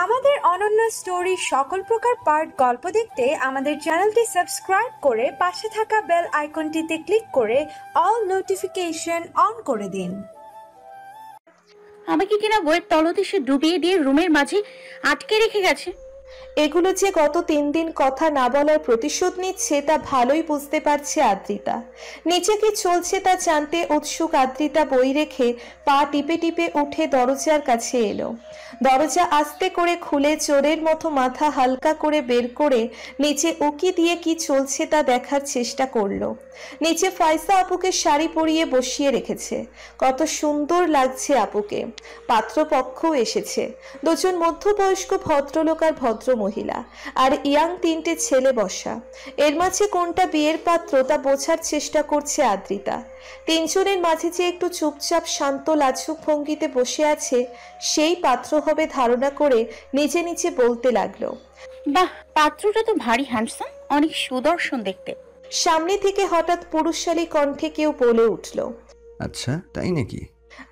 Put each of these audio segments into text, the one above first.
আমাদের অনন্য স্টোরি সকল প্রকার পার্ট গল্প দেখতে আমাদের চ্যানেলটি সাবস্ক্রাইব করে পাশে থাকা বেল আইকনটিতে ক্লিক করে অল নোটিফিকেশন অন করে দিন। আমাকে কিনা বইয়ের তলদেশে ডুবিয়ে দিয়ে রুমের মাঝে আটকে রেখে গেছে। এগুলো যে গত 3 দিন কথা না বলার প্রতিশোধ নিচ্ছে তা ভালোই বুঝতে পারছে আদ্রিতা। নিচে কি চলছে তা জানতে উৎসুক আদ্রিতা বই রেখে পা টিপে টিপে উঠে দরজার কাছে এলো। দরজা আস্তে করে খুলে চোরের মতো মাথা হালকা করে বের করে নিচে উকি দিয়ে কি চলছে তা দেখার চেষ্টা করলো। নিচে ফাইসা আপুকে শাড়ি পরিয়ে বসিয়ে রেখেছে। কত সুন্দর লাগছে আপুকে। পাত্রপক্ষও এসেছে, দুজন মধ্যবয়স্ক ভদ্রলোক আর ভদ্র মহিলা, আর ইয়াং 3টে ছেলে বসা। এর মাঝে কোনটা বিয়ের পাত্র তা বোঝার চেষ্টা করছে আদ্রিতা। 3 জনের মাঝে যে একটু চুপচাপ শান্ত লাজুক ভঙ্গিতে বসে আছে সেই পাত্র হবে ধারণা করে নিজে নিজে বলতে লাগলো, বাহ, পাত্রটা তো ভারী হ্যান্ডসাম, অনেক সুদর্শন দেখতে। সামনে থেকে হঠাৎ পুরুষশালী কণ্ঠে কেউ বলে উঠল, আচ্ছা তাই নাকি?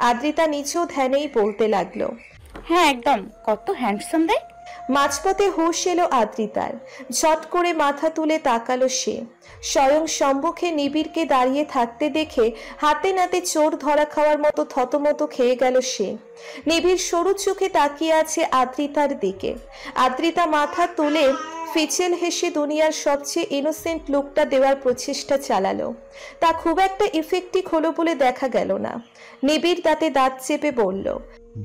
আদ্রিতা নিচেও ধ্যানেই বলতে লাগলো, হ্যাঁ একদম, কত হ্যান্ডসাম দেখ। মাঝপথে হুঁশ এলো আদ্রিতার। ঝট করে মাথা তুলে তাকালো সে। স্বয়ং সম্মুখে নিবিড়কে দাঁড়িয়ে থাকতে দেখে হাতে নাতে চোর ধরা খাওয়ার মতো থতমত খেয়ে গেল সে। নিবিড় সরু চোখে তাকিয়ে আছে আদ্রিতার দিকে। আদ্রিতা মাথা তুলে ফিচেল হেসে দুনিয়ার সবচেয়ে ইনোসেন্ট লুকটা দেওয়ার প্রচেষ্টা চালালো। তা খুব একটা ইফেক্টিভ হলো বলে দেখা গেল না। নিবিড় দাঁতে দাঁত চেপে বলল,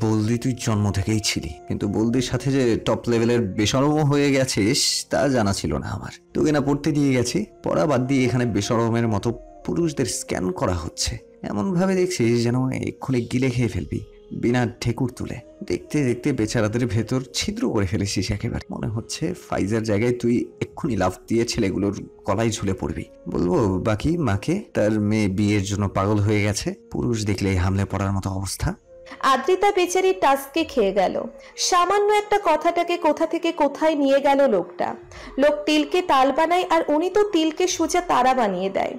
বলদি তুই জন্ম থেকেই ছিলি, কিন্তু বলদির সাথে যে টপ লেভেলের বেশরম হয়ে গেছিস তা জানা ছিল না আমার। তোকে না পড়তে দিয়ে গেছি, পড়া বাদ দিয়ে এখানে বেশরমের মতো পুরুষদের স্ক্যান করা হচ্ছে। এমন ভাবে দেখছিস যেন এক্ষুনি গিলে খেয়ে ফেলবি বিনা ঠেকুর তুলে। দেখতে দেখতে বেচারাদের ভেতর ছিদ্র করে ফেলেছিস একেবারে। মনে হচ্ছে ফাইজার জায়গায় তুই এক্ষুনি লাফ দিয়ে ছেলেগুলোর গলায় ঝুলে পড়বি। বলবো বাকি মাকে তার মেয়ে বিয়ের জন্য পাগল হয়ে গেছে, পুরুষ দেখলে হামলে পড়ার মতো অবস্থা। আদ্রিতা বেচারি টাস্কে খেয়ে গেল। সামান্য একটা কথাটাকে কোথা থেকে কোথায় নিয়ে গেল লোকটা। লোক তিলকে তাল বানায় আর উনি তো তিলকে সোজা তারা বানিয়ে দেয়।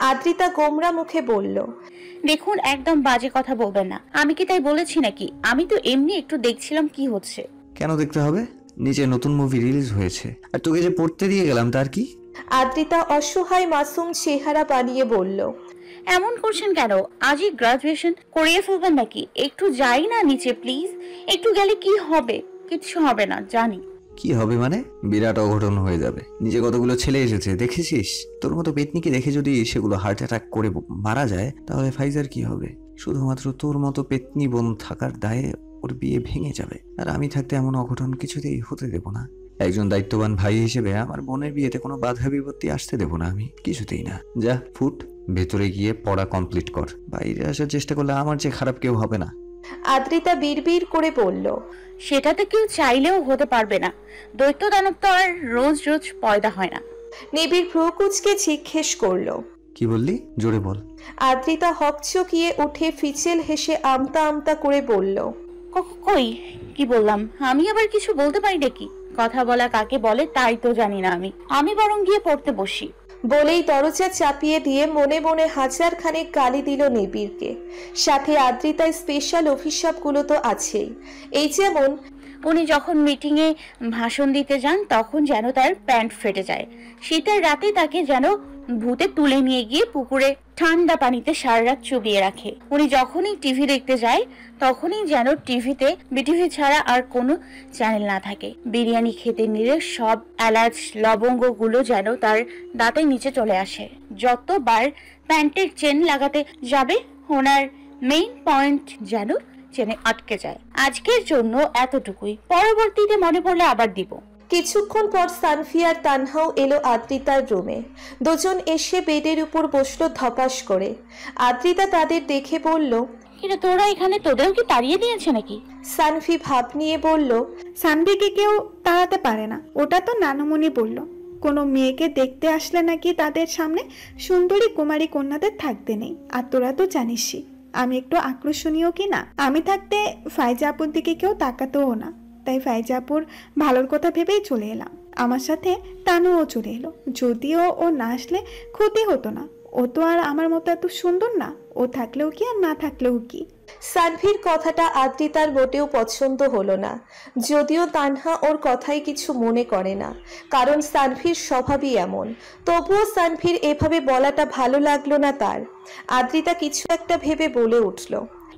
আদ্রিতা গোমরা মুখে বলল, দেখুন, একদম বাজে কথা বলবেন না। আমি কি তাই বলেছি নাকি? আমি তো এমনি একটু দেখছিলাম কি হচ্ছে। কেন দেখতে হবে? নিচে নতুন মুভি রিলিজ হয়েছে, আর তোকে যে পড়তে দিয়ে গেলাম তার কি? আদ্রিতা অসহায় মাসুম চেহারা বানিয়ে বলল, এমন করছেন কেন? আজই গ্রাজুয়েশন করিয়ে ফেলবেন নাকি? একটু যাই না নিচে প্লিজ। একটু গেলে কি হবে? কিছু হবে না জানি। কি হবে মানে? বিরাট অঘটন হয়ে যাবে। নিচে কতগুলো ছেলে এসেছে দেখেছিস? তোর মতো পেতনিকে দেখে যদি সেগুলো হার্ট অ্যাটাক করে মারা যায় তাহলে ফাইজার কি হবে? শুধুমাত্র তোর মতো পেতনি বোন থাকার দায়ে ওর বিয়ে ভেঙে যাবে, আর আমি থাকতে এমন অঘটন কিছুতেই হতে দেব না। একজন দায়িত্ববান ভাই হিসেবে আমার বোনের বিয়েতে কোনো বাধা বিপত্তি আসতে দেব না আমি, কিছুতেই না। যা ফুট, ভেতরে গিয়ে পড়া কমপ্লিট কর। বাইরে আসার চেষ্টা করলে আমার চেয়ে খারাপ কেউ হবে না। আদ্রিতা বিড়বিড় করে বলল, সেটা তো কেউ চাইলেও হতে পারবে না। দৈত্য দানব তো আর রোজ রোজ পয়দা হয় না। নিবিড় ভ্রুকুচকে জিজ্ঞেস করল, কি বললি? জোরে বল। আদ্রিতা হকচকিয়ে উঠে ফিচেল হেসে আমতা আমতা করে বলল, কই কি বললাম? আমি আবার কিছু বলতে পারি নাকি? কথা বলা কাকে বলে তাই তো জানি না আমি বরং গিয়ে পড়তে বসি। বলেই দরজা চাপিয়ে দিয়ে মনে মনে হাজার খানেক গালি দিল নিবিড়কে। সাথে আদ্রিতার স্পেশাল অভিশাপগুলো তো আছেই। এই যেমন, উনি যখন মিটিংয়ে ভাষণ দিতে যান তখন যেন তার প্যান্ট ফেটে যায়। শীতের রাতে তাকে যেন ভূতে তুলে নিয়ে গিয়ে পুকুরে ঠান্ডা পানিতে সারা রাত চুবিয়ে রাখে। উনি যখনই টিভি দেখতে যায় তখনই যেন টিভিতে বিটিভি ছাড়া আর কোনো চ্যানেল না থাকে। বিরিয়ানি খেতে নিলে সব এলাচ লবঙ্গ গুলো যেন তার দাঁতের নিচে চলে আসে। যতবার প্যান্টের চেন লাগাতে যাবে ওনার মেইন পয়েন্ট যেন চেনে আটকে যায়। আজকের জন্য এতটুকুই, পরবর্তীতে মনে পড়লে আবার দিব। কিছুক্ষণ পর সানফি আর তানহাও এলো আদ্রিতার রুমে। দুজন এসে বেডের উপর বসলো ধপাস করে। আদ্রিতা তাদের দেখে বলল, কিন্তু তোরা এখানে, তোদেরও কি তাড়িয়ে দিয়েছে নাকি? সানফি ভাব নিয়ে বলল, সানভিকে কেউ তাড়াতে পারে না, ওটা তো নানুমণি বলল। কোনো মেয়েকে দেখতে আসলে নাকি তাদের সামনে সুন্দরী কুমারী কন্যাদের থাকতে নেই। আর তোরা তো জানিসই আমি একটু আকর্ষণীয় কি না। আমি থাকতে ফাইজা আপুর দিকে কেউ তাকাতেও না, তাই ফাইজা আপুর ভালোর কথা ভেবেই চলে এলাম। আমার সাথে তানুও চলে এলো। যদিও ও না আসলে ক্ষতি হতো না, ও তো আর আমার মতো এত সুন্দর না, ও থাকলেও কি আর না থাকলেও কি। সানভীর কথাটা আদ্রিতার মোটেও পছন্দ হলো না, যদিও তানহা ওর কথাই কিছু মনে করে না, কারণ সানভীর স্বভাবই এমন। তবুও সানভীর এভাবে বলাটা ভালো লাগলো না তার। আদ্রিতা কিছু একটা ভেবে বলে উঠল,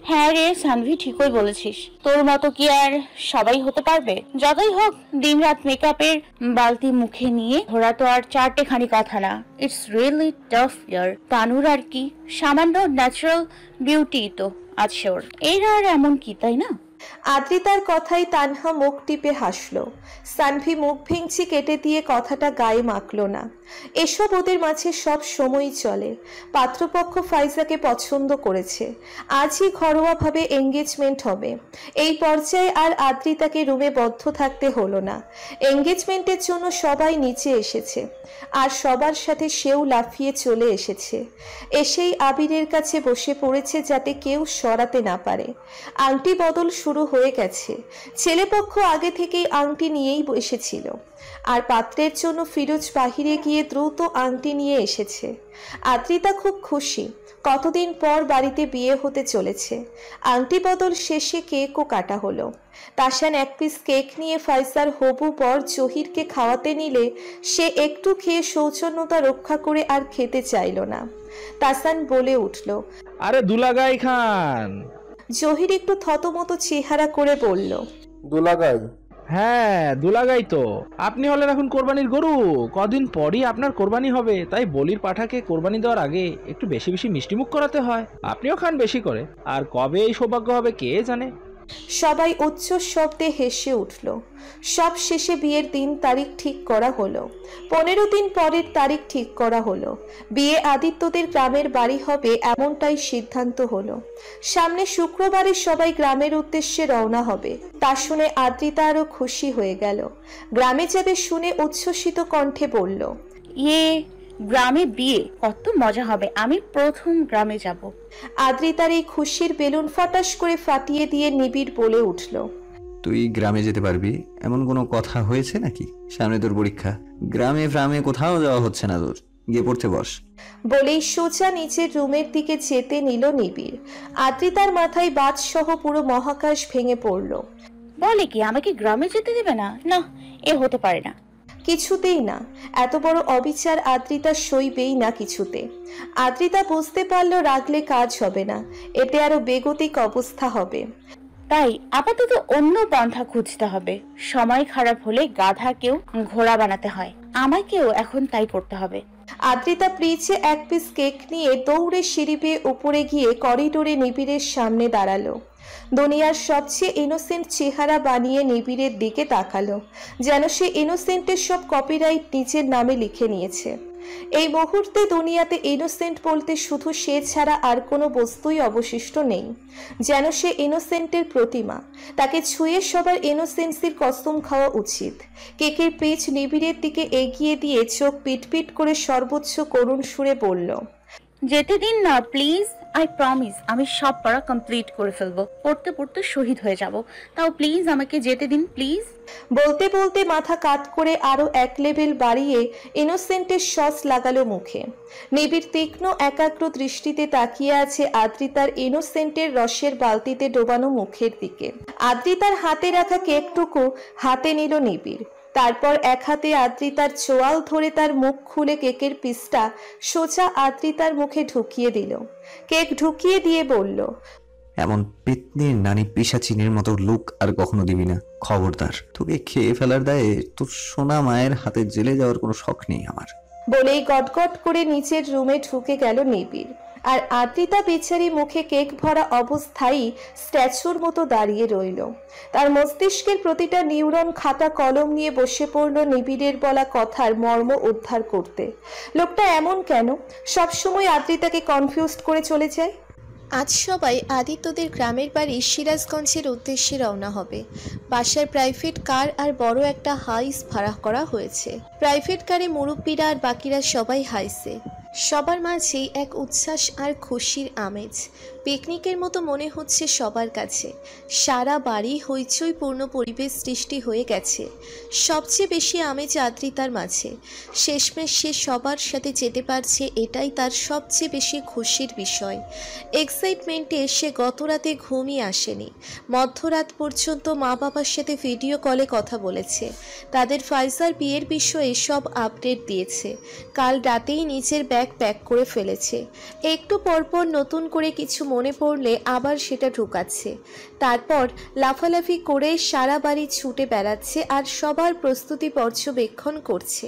হ্যাঁ রে সানভি, ঠিকই বলেছিস। তোর মতো কি আর সবাই হতে পারবে? যতই হোক দিনরাত মেকআপের বালতি মুখে নিয়ে ঘোরা তো আর চারটেখানি কথা না। ইটস রিয়েলি টাফ ইয়ার। তানুর আর কি, সামান্য ন্যাচারাল বিউটি তো আছে ওর, এর আর এমন কি, তাই না? আদ্রিতার কথাই তানহা মুখ টিপে হাসলো। সানভি মুখ ভেঙচি কেটে দিয়ে কথাটা গায়ে মাখলো না। এসব ওদের মাঝে সব সময়ই চলে। পাত্রপক্ষ ফাইজাকে পছন্দ করেছে, আজই ঘরোয়াভাবে এঙ্গেজমেন্ট হবে। এই পর্যায়ে আর আদ্রিতাকে রুমে বদ্ধ থাকতে হলো না। এঙ্গেজমেন্টের জন্য সবাই নিচে এসেছে, আর সবার সাথে সেও লাফিয়ে চলে এসেছে। এসেই আবিরের কাছে বসে পড়েছে যাতে কেউ সরাতে না পারে। আংটি বদল শুরু হয়ে গেছে। ছেলেপক্ষ আগে থেকেই আংটি নিয়েই এসেছিল, আর পাত্রের জন্য ফিরোজ বাহিরে গিয়ে দ্রুত আংটি নিয়ে এসেছে। আদ্রিতা খুব খুশি, কতদিন পর বাড়িতে বিয়ে হতে চলেছে। আংটি বদল শেষে কেকও কাটা হলো। তাসান এক পিস কেক নিয়ে ফাইসার হবু পর জহিরকে খাওয়াতে নিলে সে একটু খেয়ে সৌজন্যতা রক্ষা করে আর খেতে চাইল না। তাসান বলে উঠল, আরে দুলাগাই খান। জহির একটু থতমত চেহারা করে বলল, দুলাগাই? হ্যাঁ দুলাগাই তো। আপনি হলেন এখন কোরবানির গরু। কদিন পরই আপনার কোরবানি হবে, তাই বলির পাঠাকে কোরবানি দেওয়ার আগে একটু বেশি বেশি মিষ্টিমুখ করাতে হয়। আপনিও খান বেশি করে, আর কবে এই সৌভাগ্য হবে কে জানে। সবাই উচ্চ শব্দে হেসে উঠল। সব শেষে বিয়ের দিন তারিখ ঠিক করা হলো। 15 দিন পরের তারিখ ঠিক করা হলো। বিয়ে আদিত্যদের গ্রামের বাড়ি হবে এমনটাই সিদ্ধান্ত হলো। সামনে শুক্রবারে সবাই গ্রামের উদ্দেশ্যে রওনা হবে। তা শুনে আদ্রিতা আরো খুশি হয়ে গেল। গ্রামে যাবে শুনে উচ্ছ্বসিত কণ্ঠে বলল, ইয়ে, গ্রামে বিয়ে, কত মজা হবে। আমি প্রথম গ্রামে যাব। আদ্রিতার এই খুশির বেলুন ফটাস করে ফাটিয়ে দিয়ে নিবিড় বলে উঠল, তুই গ্রামে যেতে পারবি এমন কোনো কথা হয়েছে নাকি? সামনে তোর পরীক্ষা, গ্রামে ফ্রামে কোথাও যাওয়া হচ্ছে না তোর, গিয়ে পড়তে বস। বলেই সোজা নিচের রুমের দিকে যেতে নিল নিবিড়। আদ্রিতার মাথায় বাজ সহ পুরো মহাকাশ ভেঙে পড়ল। বলে কি আমাকে গ্রামে যেতে দেবে না? না, এ হতে পারে না। কিছুতেই না, এত বড় অবিচার আদ্রিতা সইবেই না কিছুতে। আদ্রিতা বুঝতে পারল রাগলে কাজ হবে না, এতে আরো বেগতিক অবস্থা হবে। তাই আপাতত অন্য পন্থা খুঁজতে হবে। সময় খারাপ হলে গাধাকেও ঘোড়া বানাতে হয়, আমাকেও এখন তাই করতে হবে। আদ্রিতা ফ্রিজে এক পিস কেক নিয়ে দৌড়ে সিঁড়ি বেয়ে উপরে গিয়ে করিডোরে নিবিড়ের সামনে দাঁড়ালো। দুনিয়ার সবচেয়ে ইনোসেন্ট চেহারা বানিয়ে নিবিড়ের দিকে তাকালো, যেন সে ইনোসেন্টের সব কপিরাইট নিজের নামে লিখে নিয়েছে। এই মুহূর্তে দুনিয়াতে ইনোসেন্ট বলতে শুধু সে ছাড়া আর কোনো বস্তুই অবশিষ্ট নেই, যেন সে ইনোসেন্টের প্রতিমা। তাকে ছুঁয়ে সবার ইনোসেন্সির কসম খাওয়া উচিত। কেকের পেজ নিবিড়ের দিকে এগিয়ে দিয়ে চোখ পিটপিট করে সর্বোচ্চ করুণ সুরে বলল, যেতে দিন না প্লিজ। আই প্রমিস আমি সব পড়া কমপ্লিট করে ফেলবো, পড়তে পড়তে শহীদ হয়ে যাব। তাও প্লিজ আমাকে যেতে দিন প্লিজ। বলতে বলতে মাথা কাত করে আরো এক লেভেল বাড়িয়ে ইনোসেন্টের সস লাগালো মুখে। নিবিড় তীক্ষ্ণ একাগ্র দৃষ্টিতে তাকিয়ে আছে আদ্রিতার ইনোসেন্টের রসের বালতিতে ডোবানো মুখের দিকে। আদ্রিতার হাতে রাখা কেকটুকু হাতে নিল নিবিড়। তারপর এক হাতে আদ্রিতার চোয়াল ধরে তার মুখ খুলে কেকের পিসটা সোজা আদ্রিতার মুখে ঢুকিয়ে দিল। কেক ঢুকিয়ে দিয়ে বলল, এমন পেতনির নানি পিশাচিনের মতো লুক আর কখনো দিবি না, খবরদার। তোকে খেয়ে ফেলার দায়ে তোর সোনা মায়ের হাতে জেলে যাওয়ার কোনো শখ নেই আমার। বলেই গটগট করে নিচের রুমে ঢুকে গেল নিবিড়। আর আদ্রিতা বেচারি মুখে কেক ভরা অবস্থায় স্ট্যাচুর মতো দাঁড়িয়ে রইল। তার মস্তিষ্কের প্রতিটা নিউরন খাতা কলম নিয়ে বসে পড়ল নিবিড়ের বলা কথার মর্ম উদ্ধার করতে। লোকটা এমন কেন সবসময় আদ্রিতাকে কনফিউজড করে চলে যায়? আজ সবাই আদিত্যদের গ্রামের বাড়ি সিরাজগঞ্জের উদ্দেশ্যে রওনা হবে। বাসায় প্রাইভেট কার আর বড় একটা হাইস ভাড়া করা হয়েছে। প্রাইভেট কারে মুরব্বীরা আর বাকিরা সবাই হাইসে। সবার মাঝেই এক উচ্ছ্বাস আর খুশির আমেজ। পিকনিকের মতো মনে হচ্ছে সবার কাছে। সারা বাড়ি হইচইপূর্ণ পরিবেশ সৃষ্টি হয়ে গেছে। সবচেয়ে বেশি আমেজ আদ্রিতার মাঝে। শেষমেশ সে সবার সাথে যেতে পারছে, এটাই তার সবচেয়ে বেশি খুশির বিষয়। এক্সাইটমেন্টে সে গত রাতে ঘুমই আসেনি। মধ্যরাত পর্যন্ত মা বাবার সাথে ভিডিও কলে কথা বলেছে। তাদের ফাইজার বিয়ের বিষয়ে সব আপডেট দিয়েছে। কাল রাতেই নিজের ব্যাগ প্যাক করে ফেলেছে। একটু পরপর নতুন করে কিছু মনে পড়লে আবার সেটা ঢুকাচ্ছে। তারপর লাফালাফি করে সারা বাড়ি ছুটে বেড়াচ্ছে আর সবার প্রস্তুতি পর্যবেক্ষণ করছে।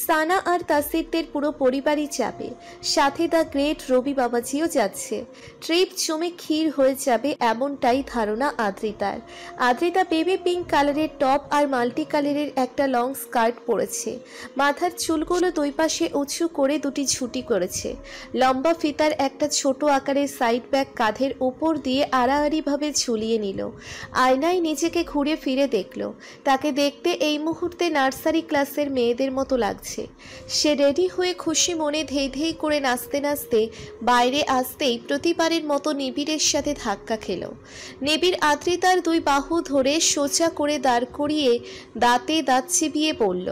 সানা আর তাসিরদের পুরো পরিবারই যাবে, সাথে দ্য গ্রেট রবি বাবাজিও যাচ্ছে। ট্রিপ জমে ক্ষীর হয়ে যাবে এমনটাই ধারণা আদ্রিতার। আদ্রিতা বেবি পিঙ্ক কালারের টপ আর মাল্টি কালারের একটা লং স্কার্ট পরেছে। মাথার চুলগুলো দুই পাশে উঁচু করে দুটি ঝুঁটি করেছে। লম্বা ফিতার একটা ছোট আকারের সাইড ব্যাগ কাঁধের উপর দিয়ে আড়াআড়িভাবে ঝুলিয়ে নিল। আয়নায় নিজেকে ঘুরে ফিরে দেখল। তাকে দেখতে এই মুহূর্তে নার্সারি ক্লাসের মেয়েদের মতো লাগছে। সে রেডি হয়ে খুশি মনে ধেই ধেই করে নাচতে নাচতে বাইরে আসতেই প্রতিবারের মতো নিবিড়ের সাথে ধাক্কা খেল। নিবিড় আদ্রিতার দুই বাহু ধরে সোজা করে দাঁড় করিয়ে দাঁতে দাঁত চিবিয়ে বলল,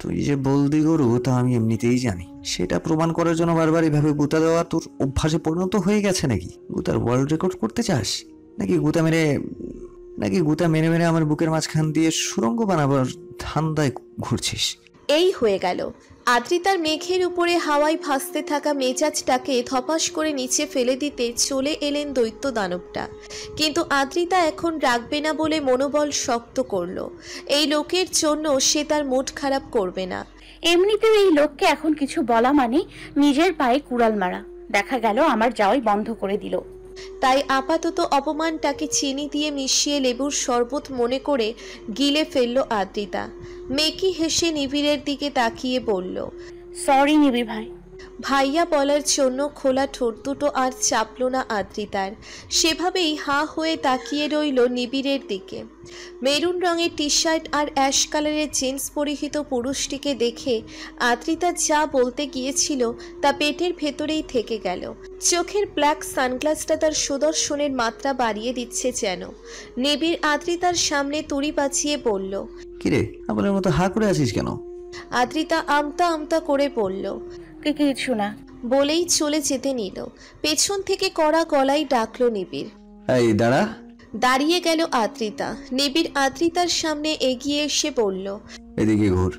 তুই যে বলদি গরু তা আমি এমনিতেই জানি। সেটা প্রমাণ করার জন্য বারবার এভাবে গুতা দেওয়া তোর অভ্যাসে পরিণত হয়ে গেছে নাকি? গুতার ওয়ার্ল্ড রেকর্ড করতে চাস নাকি? গুতা মেরে মেরে আমার বুকের মাঝখান দিয়ে সুড়ঙ্গ বানাবার ধান্দায় ঘুরছিস? এই হয়ে গেল। আদ্রিতার মেঘের উপরে হাওয়ায় ভাসতে থাকা মেজাজটাকে ধপাস করে নিচে ফেলে দিতে চলে এলেন দৈত্য দানবটা। কিন্তু আদ্রিতা এখন রাখবে না বলে মনোবল শক্ত করল। এই লোকের জন্য সে তার মুড খারাপ করবে না। এমনিতেও এই লোককে এখন কিছু বলা মানে নিজের পায়ে কুড়াল মারা। দেখা গেল আমার যাওয়াই বন্ধ করে দিল। তাই আপাতত অপমানটাকে চিনি দিয়ে মিশিয়ে লেবুর শরবত মনে করে গিলে ফেলল আদ্রিতা। মেকি হেসে নিবিড়ের দিকে তাকিয়ে বলল, সরি নিবিড় ভাই। ভাইয়া বলার জন্য খোলা ঠোঁট দুটো আর চাপল না আদ্রিতার। সেভাবেই হাঁ হয়ে তাকিয়ে রইল নিবিড়ের দিকে। মেরুন রঙের টি শার্ট আর অ্যাশ কালারের জিন্স পরিহিত পুরুষটিকে দেখে আদ্রিতা যা বলতে গিয়েছিল তা পেটের ভেতরেই থেকে গেল। চোখের ব্ল্যাক সানগ্লাসটা তার সুদর্শনের মাত্রা বাড়িয়ে দিচ্ছে যেন। নিবিড় আদ্রিতার সামনে তুড়ি বাঁচিয়ে বলল, কিরে আমাদের মতো হা করে আছিস কেন? আদ্রিতা আমতা আমতা করে বলল, কিছু না। বলেই চলে যেতে নিল। পেছন থেকে কড়া গলায় ডাকলো নিবিড়। এই দাঁড়া। দাঁড়িয়ে গেল আদ্রিতা। নিবিড় আদ্রিতার সামনে এগিয়ে এসে বলল, এদিকে ঘুর।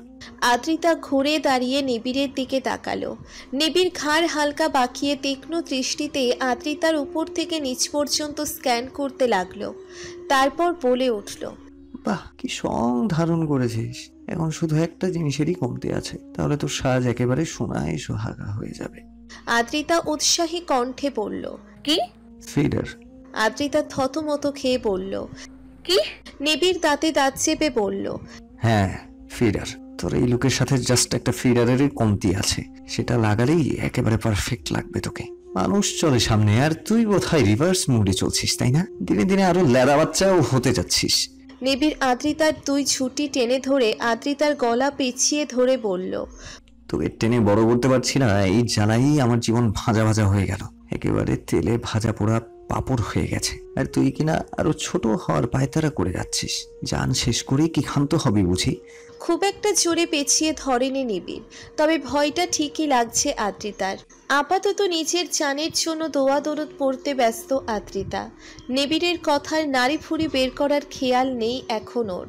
আদ্রিতা ঘুরে দাঁড়িয়ে নিবিড়ের দিকে তাকালো। নিবিড় ঘাড় হালকা বাঁকিয়ে তীক্ষ্ণ দৃষ্টিতে আদ্রিতার উপর থেকে নিচ পর্যন্ত স্ক্যান করতে লাগলো। তারপর বলে উঠল, বাহ, কি সং ধারণ করেছিস। এখন শুধু একটা জিনিসেরই কমতি আছে, তাহলে তোর সাজ একেবারে সোনায় সোহাগা হয়ে যাবে। আদ্রিতা উৎসাহী কণ্ঠে বলল, কি? ফিডার। আদ্রিতা থতমত খেয়ে বলল, কি? নিবিড় দাঁতে দাঁত চেপে বলল, হ্যাঁ ফিডার। তোর এই লুকের সাথে জাস্ট একটা ফিডারেরই কমতি আছে, সেটা লাগালেই একেবারে পারফেক্ট লাগবে তোকে। মানুষ চলে সামনে আর তুই বোধহয় রিভার্স মুডে চলছিস, তাই না? দিনে দিনে আরো ল্যাড়া বাচ্চাও হতে যাচ্ছিস। নিবিড় আদ্রিতার দুই ঝুঁটি টেনে ধরে আদ্রিতার গলা পেঁচিয়ে ধরে বলল, তোকে টেনে বড় করতে পারছি না, এই জ্বালাই আমার জীবন ভাজা ভাজা হয়ে গেল। একেবারে তেলে ভাজা পোড়া পাপড় হয়ে গেছে, আর তুই কিনা আরো ছোট হওয়ার পায়তারা করে যাচ্ছিস। জান শেষ করেই কি ক্ষান্ত হবি বুঝি? খুব একটা জোরে পেঁচিয়ে ধরেনি নিবিড়, তবে ভয়টা ঠিকই লাগছে আদ্রিতার। আপাতত নিজের জানের জন্য দোয়া দরুদ পড়তে ব্যস্ত আদ্রিতা। নিবিড়ের কথার নাড়ি ফুড়ি বের করার খেয়াল নেই এখন ওর।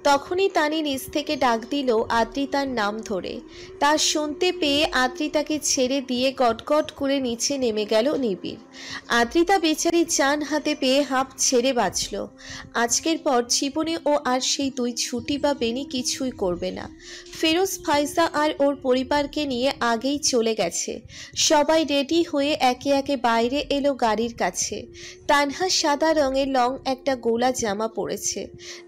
তখনই তানি নিজ থেকে ডাক দিল আদ্রিতার নাম ধরে। তা শুনতে পেয়ে আদ্রিতাকে ছেড়ে দিয়ে গটগট করে নিচে নেমে গেল নিবিড়। আদ্রিতা বেচারি জান হাতে পেয়ে হাঁপ ছেড়ে বাঁচল। আজকের পর জীবনে ও আর সেই দুই ছুটি বা বেনি কিছুই করবে না। ফিরোজ ফাইজা আর ওর পরিবারকে নিয়ে আগেই চলে গেছে। সবাই রেডি হয়ে একে একে বাইরে এলো গাড়ির কাছে। তানহা সাদা রঙের লং একটা গোলা জামা পরেছে।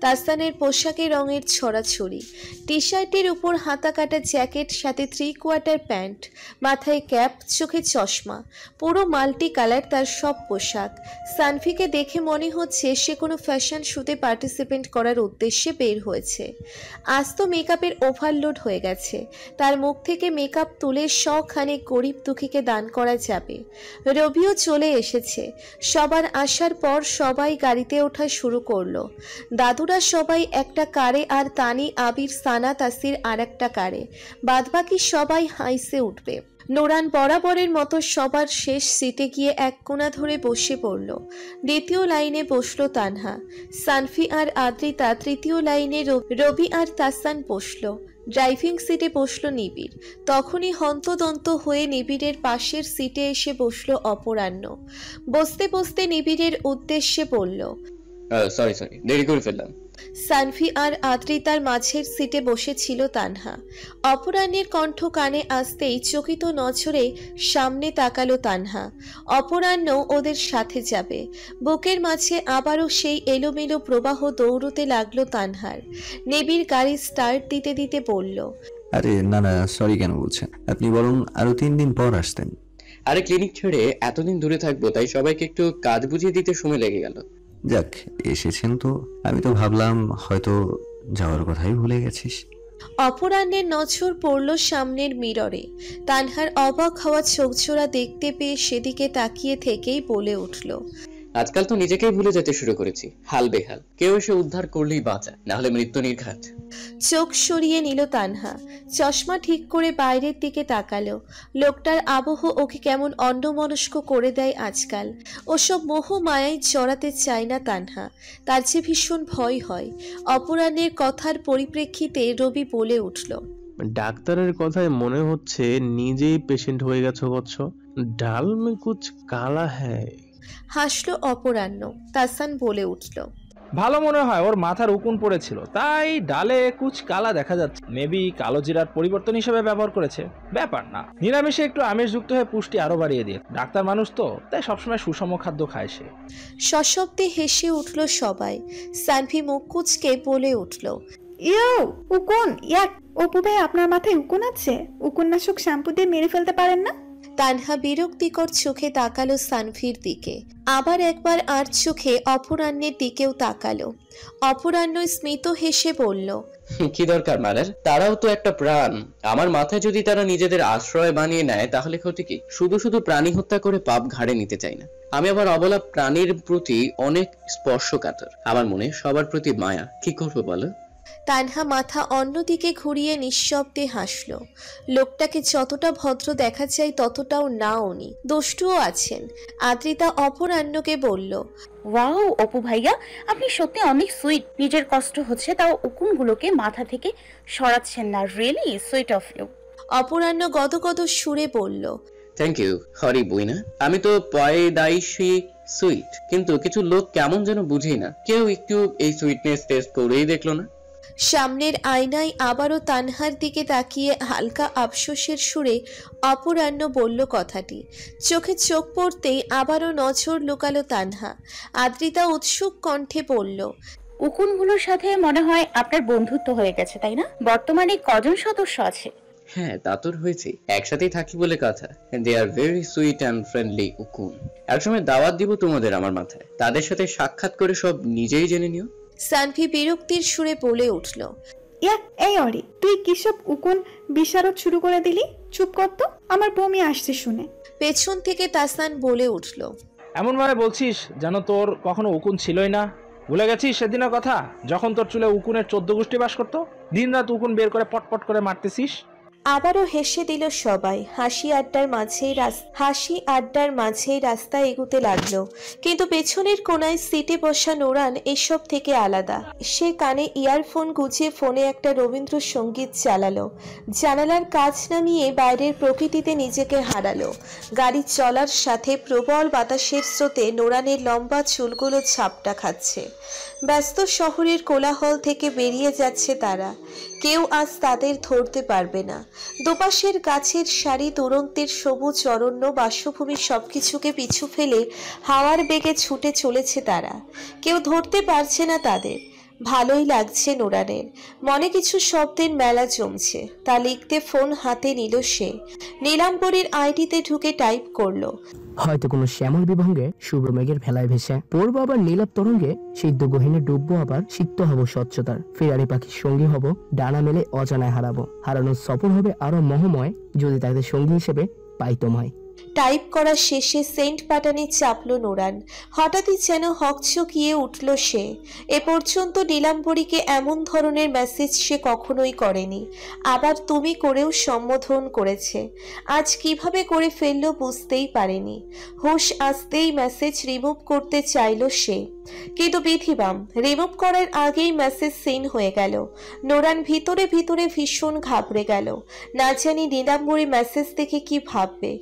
তাসসানের পোশাকে রঙের ছড়াছড়ি। টি শার্টের উপর হাতা কাটা জ্যাকেট, সাথে 3/4 প্যান্ট, মাথায় ক্যাপ, চোখে চশমা। পুরো মাল্টি কালার তার সব পোশাক। সানভিকে দেখে মনে হচ্ছে সে কোনো ফ্যাশন শোতে পার্টিসিপেট করার উদ্দেশ্যে বের হয়েছে। আস্ত সমস্ত মেকআপের ওভারলোড হয়ে গেছে। তার মুখ থেকে মেকআপ তুলে শখানেক গরিব দুঃখীকে দান করা যাবে। রবিও চলে এসেছে। সবার আসার পর সবাই গাড়িতে ওঠা শুরু করলো। দাদুরা সবাই একটা কারে আর তানি, আবির, সানা, তাসির আর একটা কারে। বাদবাকি সবাই হাইসে উঠবে। নোরান বরাবরের মতো সবার শেষ সিটে গিয়ে এক কোণা ধরে বসে পড়ল। দ্বিতীয় লাইনে বসলো তানহা। সানফি আর আদ্রিতা তৃতীয় লাইনে, রবি আর তাসান বসলো। ড্রাইভিং সিটে বসলো নিবিড়। তখনই হন্তদন্ত হয়ে নিবিড়ের পাশের সিটে এসে বসলো অপরাহ্ন। বসতে বসতে নিবিড়ের উদ্দেশ্যে বলল, সরি দেরি করে ফেললাম। সানফি আর আদ্রিতার মাঝের সিটে বসেছিল তানহা। অপরাহ্নের কণ্ঠ কানে আসতেই চকিত নজরে সামনে তাকালো তানহা। অপরাহ্ন ওদের সাথে যাবে। বুকের মাঝে আবারও সেই এলোমেলো প্রবাহ দৌড়তে লাগলো তানহার। নিবিড় গাড়ি স্টার্ট দিতে দিতে বলল, আরে না সরি কেন বলছেন, আপনি বরং আরো 3 দিন পর আসতেন। আরে ক্লিনিক ছেড়ে এতদিন দূরে থাকবো, তাই সবাইকে একটু কাজ বুঝিয়ে দিতে সময় লেগে গেল। যাক এসেছেন তো, আমি তো ভাবলাম হয়তো যাওয়ার কথাই ভুলে গেছিস। অপরাহ্নের নজর পড়ল সামনের মিররে। তানহার অবাক হওয়া চোখজোড়া দেখতে পেয়ে সেদিকে তাকিয়ে থেকেই বলে উঠল, আজকাল তো নিজেকেই ভুলে যেতে শুরু করেছি। হাল বেহাল, কেউ এসে উদ্ধার করলেই বাঁচা, না হলে মৃত্যু নির্ঘাত। চোখ সরিয়ে নিল তানহা। চশমা ঠিক করে বাইরের দিকে তাকালো। লোকটার আবহ ওকে কেমন অন্যমনস্ক করে দেয় আজকাল। ওসব মোহ মায়ায় জড়াতে চায় না তানহা, তার যে ভীষণ ভয় হয়। অপরাহ্নের কথার পরিপ্রেক্ষিতে রবি বলে উঠল, ডাক্তারের কথায় মনে হচ্ছে নিজেই পেশেন্ট হয়ে গেছো বৎস। ডাল মে কুছ কালা হ্যায়। হাসলো অপরাহ্ন। তাসান বলে উঠল, ভালো মনে হয় ওর মাথার উকুন পড়েছিল, তাই ডালে কুচ কালা দেখা যাচ্ছে। মেবি কালো জিরার পরিবর্তন হিসেবে ব্যবহার করেছে। ব্যাপার না, নিরামিষে একটু আমিষ যুক্ত হয়ে পুষ্টি আরো বাড়িয়ে দিয়ে। ডাক্তার মানুষ তো, তাই সবসময় সুষম খাদ্য খায় সে। সশব্দে হেসে উঠল সবাই। সানভি মুখ কুচকে বলে উঠল, ইয়ো উকুন, ইয়াক। অপু ভাই, আপনার মাথায় উকুন আছে? উকুননাশক শ্যাম্পু দিয়ে মেরে ফেলতে পারেন না? তানহা বিরক্তিকর চোখে তাকালো সানভির দিকে। আবার একবার আর চোখে অপরাহ্নের দিকেও তাকালো। অপরাহ্ন স্মিত হেসে বলল, কি দরকার মারার? তারাও তো একটা প্রাণ। আমার মাথায় যদি তারা নিজেদের আশ্রয় বানিয়ে নেয় তাহলে ক্ষতি কি? শুধু প্রাণী হত্যা করে পাপ ঘাড়ে নিতে চাই না। আমি আবার অবলা প্রাণীর প্রতি অনেক স্পর্শকাতর। আমার মনে সবার প্রতি মায়া। কি করবো বলো? তানহা মাথা অন্যদিকে ঘুরিয়ে নিঃশব্দে হাসল। লোকটাকে যতটা ভদ্র দেখা যায় ততটাও না উনি, দুষ্টুও আছেন। আদ্রিতা অপরাহ্নকে বলল, ওয়াও অপু ভাইয়া, আপনি সত্যি অনেক সুইট। নিজের কষ্ট হচ্ছে তাও উকুনগুলোকে মাথা থেকে সরাচ্ছেন না। Really sweet of you. অপরাহ্ন গদগদ সুরে বলল, থ্যাংক ইউ হরি বইনা। আমি তো পয়দাইশী সুইট, কিন্তু কিছু লোক কেমন যেন বুঝি না। কেউ একটু এই সুইটনেস টেস্ট করেই দেখলো না। সামনের আয়নায় আবারও তানহার দিকে তাকিয়ে হালকা আফসোসের সুরে অপরাহ্ন বলল কথাটি। চোখে চোখ পড়তেই আবারও নজর লুকালো তানহা। আদ্রিতা উৎসুক কণ্ঠে বলল, উকুনগুলোর সাথে মনে হয় আপনার বন্ধুত্ব হয়ে গেছে, তাই না? বর্তমানে কজন সদস্য আছে? হ্যাঁ, তা তোর হয়েছে। একসাথেই থাকি বলে কথা। They are very sweet and friendly উকুন। একসময় দাওয়াত দিব তোমাদের আমার মাথায়। তাদের সাথে সাক্ষাৎ করে সব নিজেই জেনে নিও। সানভি বিরক্তির সুরে বলে উঠল, ইয়াক, এই অরি, তুই কিসব উকুন বিশারদ শুরু করে দিলি? চুপ কর তো, আমার বমি আসছে শুনে। পেছন থেকে তাসান বলে উঠল, এমন ভাবে বলছিস যেন তোর কখনো উকুন ছিলই না। ভুলে গেছিস সেদিনের কথা, যখন তোর চুলে উকুনের 14 গোষ্ঠী বাস করতো? দিন রাত উকুন বের করে পটপট করে মারতেছিস। আবারও হেসে দিল সবাই। হাসি আড্ডার মাঝেই রাস্তা এগুতে লাগলো। কিন্তু পেছনের কোনায় সিটে বসা নোরান এসব থেকে আলাদা। সে কানে ইয়ারফোন গুঁজে ফোনে একটা রবীন্দ্রসঙ্গীত চালালো। জানালার কাঁচ নামিয়ে বাইরের প্রকৃতিতে নিজেকে হারালো। গাড়ি চলার সাথে প্রবল বাতাসের স্রোতে নোরানের লম্বা চুলগুলো ঝাপটা খাচ্ছে। ব্যস্ত শহরের কোলাহল থেকে বেরিয়ে যাচ্ছে তারা। কেউ আজ তাদের ধরতে পারবে না। দুপাশের গাছের সারি, দুরন্তের সবুজ অরণ্য, বাসভূমি সবকিছুকে পিছু ফেলে হাওয়ার বেগে ছুটে চলেছে তারা। কেউ ধরতে পারছে না তাদের। ভালোই লাগছে নোরানের। মনে কিছু শব্দের মেলা জমছে। তা লিখতে ফোন হাতে নিল সে। নীলাম্বরীর আইডিতে ঢুকে টাইপ করলো, হয়তো কোনো শ্যামল বিভঙ্গে শুভ্র মেঘের ভেলায় ভেসে পড়বো, আবার নীলাপ তরঙ্গে সিদ্ধ গহীনে ডুববো, আবার সিক্ত হব স্বচ্ছতার ফেরারি পাখির সঙ্গী হব, ডানা মেলে অজানায় হারাবো, হারানোর সফর হবে আরো মহময় যদি তাদের সঙ্গী হিসেবে পাই তোমায়। টাইপ করা শেষে সেন্ড বাটনে চাপলো নোরান। হঠাৎই যেন হকচকিয়ে উঠল সে। এ পর্যন্ত নীলাম্বরীকে এমন ধরনের মেসেজ সে কখনোই করেনি। আবার তুমি করেও সম্বোধন করেছে। আজ কিভাবে করে ফেললো বুঝতেই পারেনি। হুঁশ আসতেই মেসেজ রিমুভ করতে চাইল সে, কিন্তু বিধিবাম রিমুভ করার আগেই মেসেজ সিন হয়ে গেল। নোরান ভিতরে ভিতরে ভীষণ ঘাবড়ে গেল। না জানি নীলাম্বরী মেসেজ দেখে কি ভাববে।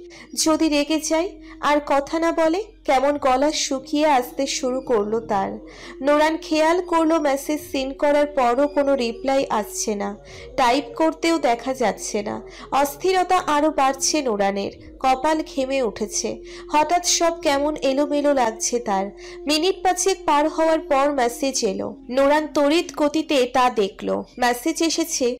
যদি রেগে যায় আর কথা না বলে? কেমন গলা শুকিয়ে আসতে শুরু করলো তার। নোরান খেয়াল করলো মেসেজ সিন করার পরও কোনো রিপ্লাই আসছে না, টাইপ করতেও দেখা যাচ্ছে না। অস্থিরতা আরো বাড়ছে নোরানের, কপাল ঘেমে উঠেছে। হঠাৎ সব কেমন এলোমেলো লাগছে তার। মিনিট 5 পার হওয়ার পর মেসেজ এলো। নোরান তড়িৎ গতিতে তা দেখলো। মেসেজ এসেছে,